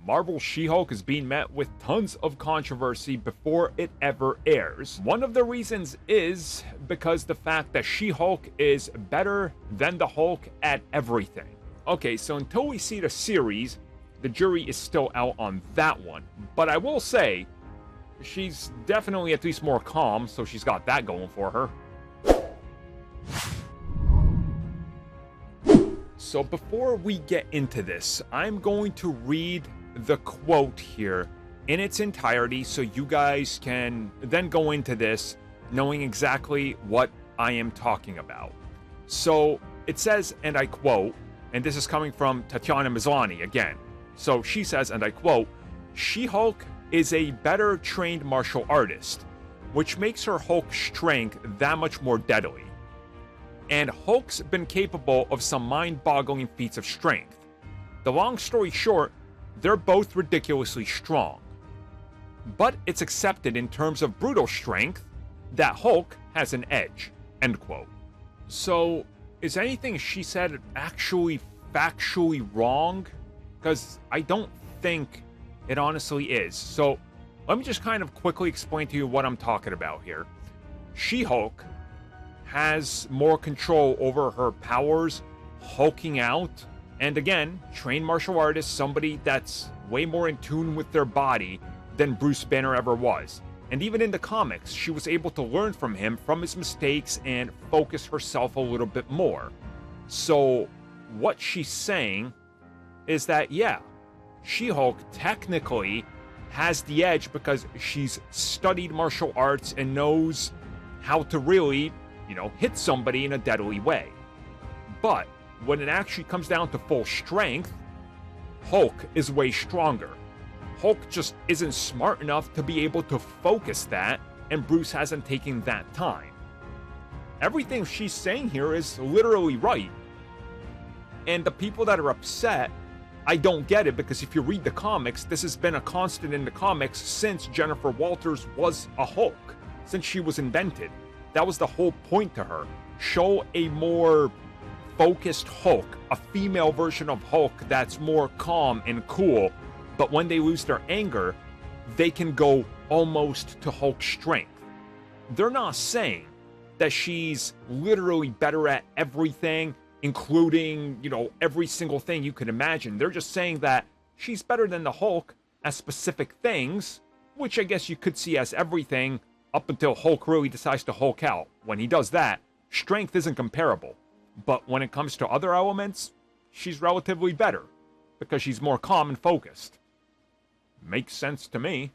Marvel's She-Hulk is being met with tons of controversy before it ever airs. One of the reasons is because the fact that She-Hulk is better than the Hulk at everything. Okay, so until we see the series, the jury is still out on that one. But I will say, she's definitely at least more calm, so she's got that going for her. So before we get into this, I'm going to read the quote here in its entirety so you guys can then go into this knowing exactly what I am talking about. So it says, and I quote, and this is coming from Tatiana Maslany again. So she says, and I quote, "She-Hulk is a better trained martial artist, which makes her Hulk strength that much more deadly. And Hulk's been capable of some mind-boggling feats of strength. The long story short, they're both ridiculously strong. But it's accepted in terms of brutal strength that Hulk has an edge." End quote. So, is anything she said actually factually wrong? Because I don't think it honestly is. So, let me just kind of quickly explain to you what I'm talking about here. She-Hulk has more control over her powers, hulking out, and again, trained martial artist, somebody that's way more in tune with their body than Bruce Banner ever was. And even in the comics, she was able to learn from him, from his mistakes, and focus herself a little bit more. So, what she's saying is that, yeah, She-Hulk technically has the edge because she's studied martial arts and knows how to really, hit somebody in a deadly way. But when it actually comes down to full strength, Hulk is way stronger. Hulk just isn't smart enough to be able to focus that, and Bruce hasn't taken that time. Everything she's saying here is literally right. And the people that are upset, I don't get it, because if you read the comics, this has been a constant in the comics since Jennifer Walters was a Hulk, since she was invented. That was the whole point to her. Show a more focused Hulk, a female version of Hulk that's more calm and cool, but when they lose their anger, they can go almost to Hulk strength. They're not saying that she's literally better at everything, including, every single thing you could imagine. They're just saying that she's better than the Hulk at specific things, which I guess you could see as everything up until Hulk really decides to Hulk out. When he does that, strength isn't comparable. But when it comes to other elements, she's relatively better, because she's more calm and focused. Makes sense to me.